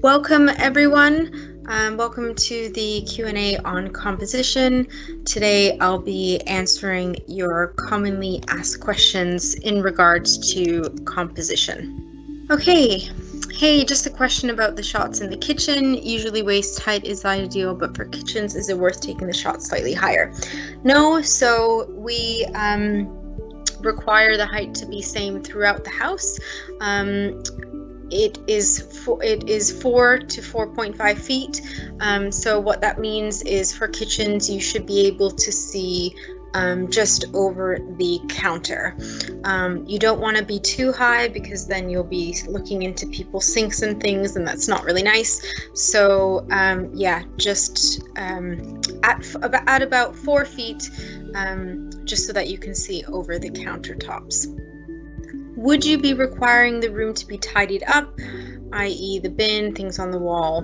Welcome everyone. Welcome to the Q&A on composition. Today I'll be answering your commonly asked questions in regards to composition. Okay, hey, just a question about the shots in the kitchen. Usually waist height is ideal, but for kitchens, is it worth taking the shot slightly higher? No, so we require the height to be same throughout the house. It is 4 to 4.5 feet. So what that means is for kitchens, you should be able to see just over the counter. You don't want to be too high because then you'll be looking into people's sinks and things, and that's not really nice. So yeah, just at about 4 feet, just so that you can see over the countertops. Would you be requiring the room to be tidied up, i.e. the bin, things on the wall?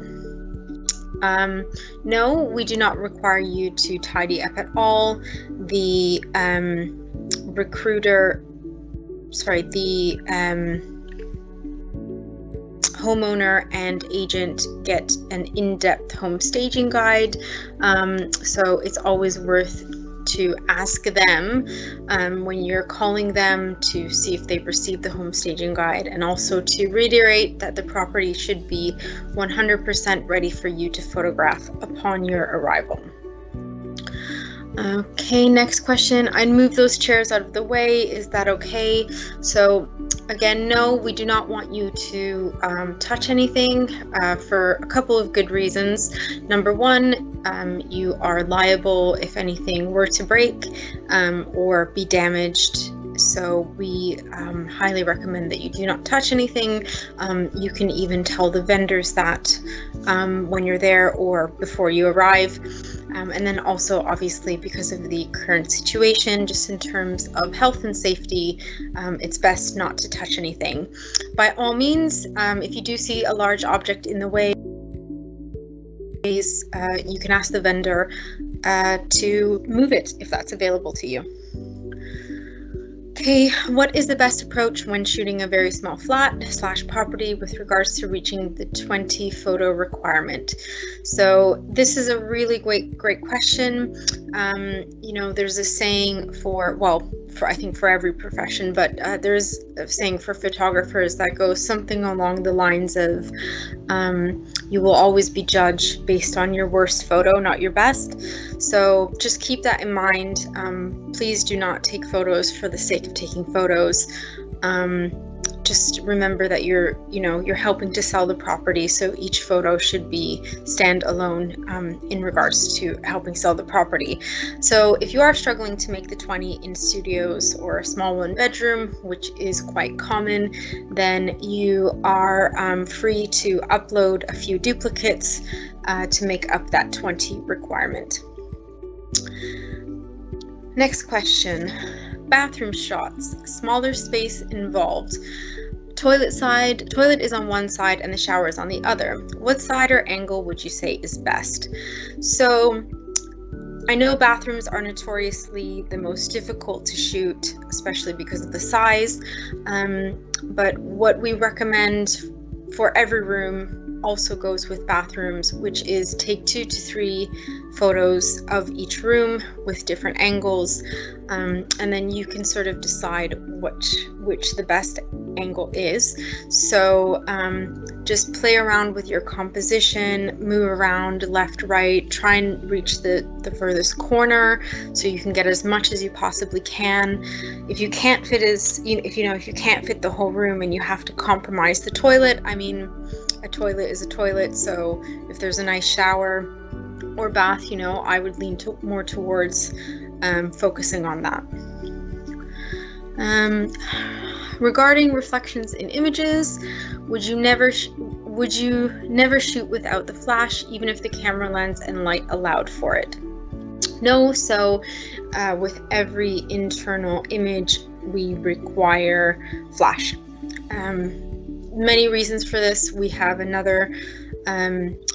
No, we do not require you to tidy up at all. The homeowner and agent get an in-depth home staging guide, so it's always worth to ask them when you're calling them to see if they've received the home staging guide, and also to reiterate that the property should be 100% ready for you to photograph upon your arrival. Okay, next question. I'd move those chairs out of the way. Is that okay? So again, no, we do not want you to touch anything for a couple of good reasons. Number one, you are liable if anything were to break or be damaged. So we highly recommend that you do not touch anything. You can even tell the vendors that when you're there or before you arrive. And then also, obviously, because of the current situation, just in terms of health and safety, it's best not to touch anything. By all means, if you do see a large object in the way, you can ask the vendor to move it if that's available to you. Okay, what is the best approach when shooting a very small flat/property with regards to reaching the 20 photo requirement? So this is a really great question. You know, there's a saying I think for every profession, but there's a saying for photographers that goes something along the lines of you will always be judged based on your worst photo, not your best. So just keep that in mind. Please do not take photos for the sake of taking photos. Just remember that you're helping to sell the property, so each photo should be standalone in regards to helping sell the property. So if you are struggling to make the 20 in studios or a small one bedroom, which is quite common, then you are free to upload a few duplicates to make up that 20 requirement. Next question. Bathroom shots, smaller space involved. Toilet is on one side and the shower is on the other. What side or angle would you say is best? So I know bathrooms are notoriously the most difficult to shoot, especially because of the size, but what we recommend for every room also goes with bathrooms, which is take 2 to 3 photos of each room with different angles, and then you can sort of decide which the best angle is. So just play around with your composition, move around left, right, try and reach the furthest corner so you can get as much as you possibly can. If you can't fit if you can't fit the whole room and you have to compromise the toilet, I mean, a toilet is a toilet, so if there's a nice shower or bath, I would lean more towards focusing on that. Regarding reflections in images, would you never shoot without the flash, even if the camera lens and light allowed for it? No, so with every internal image we require flash. Many reasons for this. We have another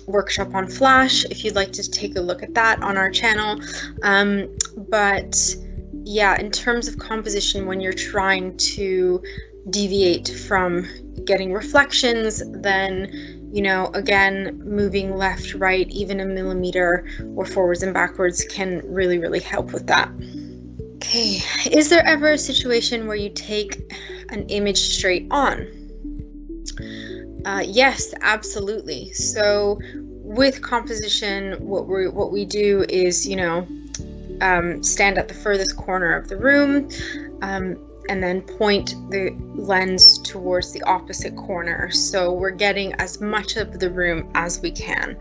workshop on flash if you'd like to take a look at that on our channel, but yeah, in terms of composition, when you're trying to deviate from getting reflections, then You know, again, moving left, right, even a millimeter or forwards and backwards can really, really help with that. Okay, is there ever a situation where you take an image straight on? Yes, absolutely. So with composition, what we do is, you know, stand at the furthest corner of the room, and then point the lens towards the opposite corner. So we're getting as much of the room as we can.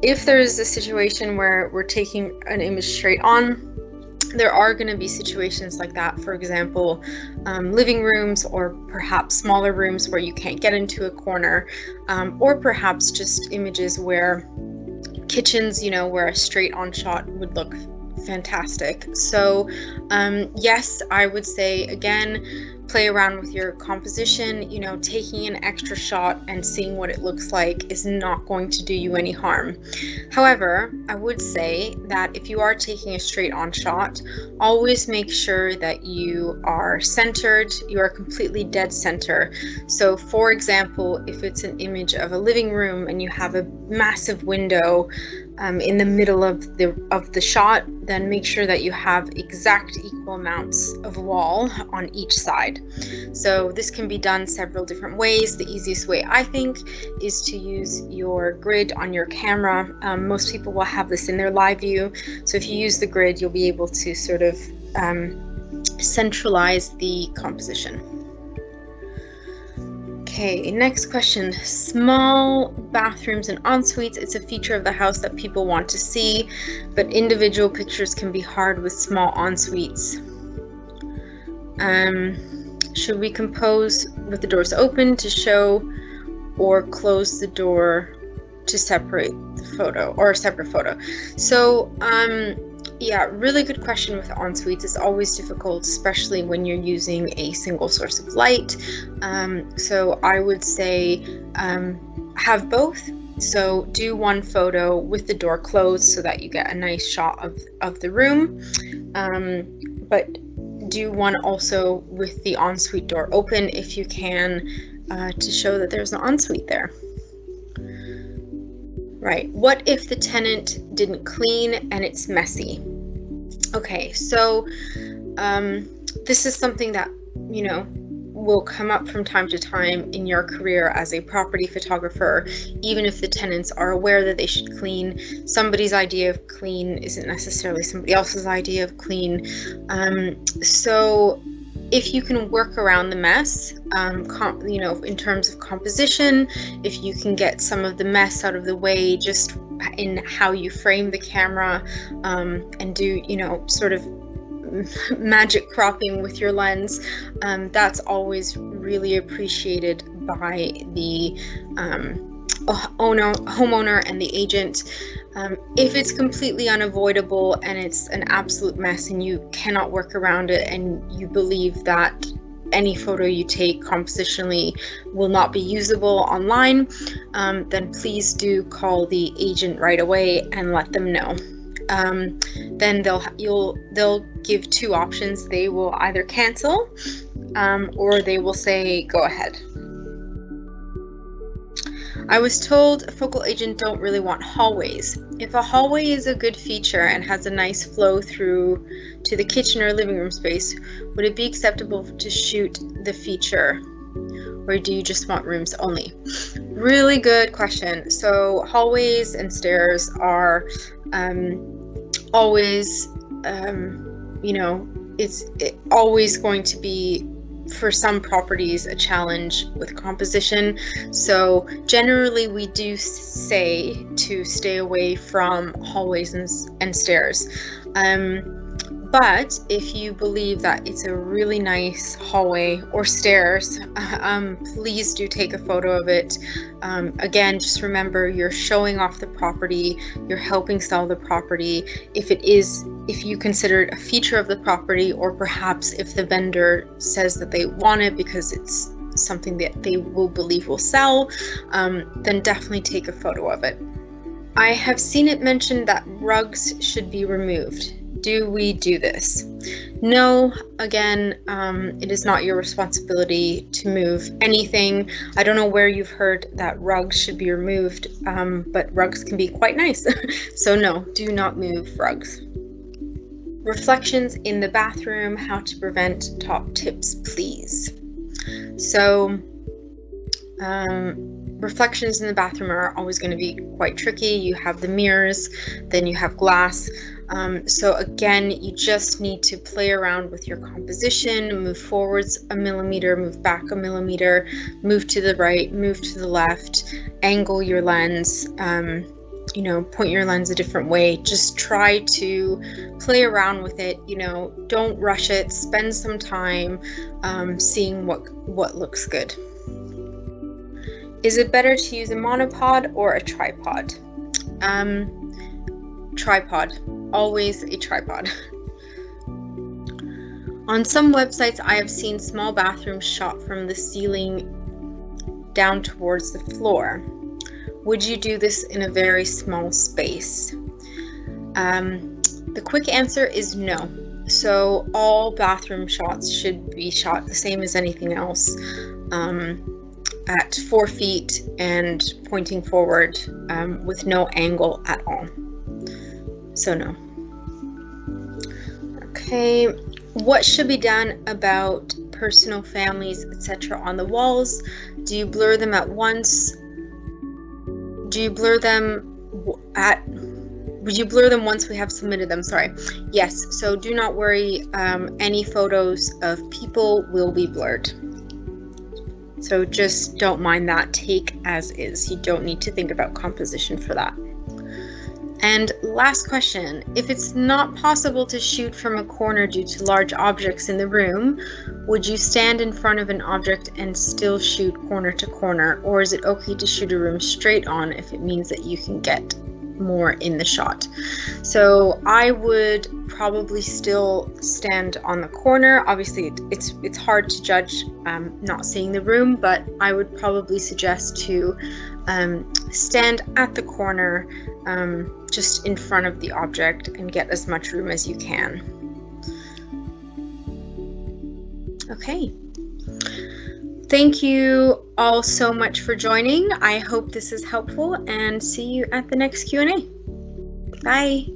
If there's a situation where we're taking an image straight on, there are going to be situations like that. For example, living rooms, or perhaps smaller rooms where you can't get into a corner, or perhaps just images where kitchens, you know, where a straight on shot would look fantastic. So yes, I would say, again, play around with your composition. You know, taking an extra shot and seeing what it looks like is not going to do you any harm. However, I would say that if you are taking a straight on shot, always make sure that you are centered, you are completely dead center. So for example, if it's an image of a living room and you have a massive window in the middle of the shot, then make sure that you have exact equal amounts of wall on each side. So this can be done several different ways. The easiest way, I think, is to use your grid on your camera. Most people will have this in their live view. So if you use the grid, you'll be able to sort of centralize the composition. Okay, next question. Small bathrooms and ensuites. It's a feature of the house that people want to see, but individual pictures can be hard with small ensuites. Should we compose with the doors open to show, or close the door to separate the photo, or a separate photo? So yeah, really good question with ensuites. It's always difficult, especially when you're using a single source of light. So I would say have both. So do one photo with the door closed so that you get a nice shot of the room, but do one also with the ensuite door open if you can, to show that there's an ensuite there. Right, what if the tenant didn't clean and it's messy? Okay, so this is something that, you know, will come up from time to time in your career as a property photographer. Even if the tenants are aware that they should clean, somebody's idea of clean isn't necessarily somebody else's idea of clean. So if you can work around the mess, you know, in terms of composition, if you can get some of the mess out of the way just in how you frame the camera, and do, you know, sort of magic cropping with your lens, that's always really appreciated by the homeowner and the agent. If it's completely unavoidable and it's an absolute mess and you cannot work around it, and you believe that any photo you take compositionally will not be usable online, then please do call the agent right away and let them know. Then they'll give two options. They will either cancel, or they will say go ahead. I was told a focal agent don't really want hallways. If a hallway is a good feature and has a nice flow through to the kitchen or living room space, would it be acceptable to shoot the feature, or do you just want rooms only? Really good question. So hallways and stairs are always, you know, it's always going to be, for some properties, a challenge with composition. So generally we do say to stay away from hallways and stairs. But if you believe that it's a really nice hallway or stairs, please do take a photo of it. Again, just remember, you're showing off the property, you're helping sell the property. If you consider it a feature of the property, or perhaps if the vendor says that they want it because it's something that they will believe will sell, then definitely take a photo of it. I have seen it mentioned that rugs should be removed. Do we do this? No, again, it is not your responsibility to move anything. I don't know where you've heard that rugs should be removed, but rugs can be quite nice. So no, do not move rugs. Reflections in the bathroom, how to prevent, top tips, please. So, reflections in the bathroom are always going to be quite tricky. You have the mirrors, then you have glass. So again, you just need to play around with your composition, move forwards a millimeter, move back a millimeter, move to the right, move to the left, angle your lens, you know, point your lens a different way. Just try to play around with it, you know, don't rush it, spend some time seeing what looks good. Is it better to use a monopod or a tripod? Tripod. Always a tripod. On some websites, I have seen small bathrooms shot from the ceiling down towards the floor. Would you do this in a very small space? The quick answer is no. So all bathroom shots should be shot the same as anything else, at 4 feet and pointing forward, with no angle at all. So no. Okay, what should be done about personal, families, etc. on the walls? Do you blur them at once? Do you blur them would you blur them once we have submitted them? Sorry. Yes, so do not worry, any photos of people will be blurred. So just don't mind that, take as is. You don't need to think about composition for that. And last question, if it's not possible to shoot from a corner due to large objects in the room, would you stand in front of an object and still shoot corner to corner, or is it okay to shoot a room straight on if it means that you can get more in the shot? So I would probably still stand on the corner. Obviously it's hard to judge not seeing the room, but I would probably suggest to stand at the corner, just in front of the object, and get as much room as you can. Okay. Thank you all so much for joining. I hope this is helpful, and see you at the next Q&A. Bye.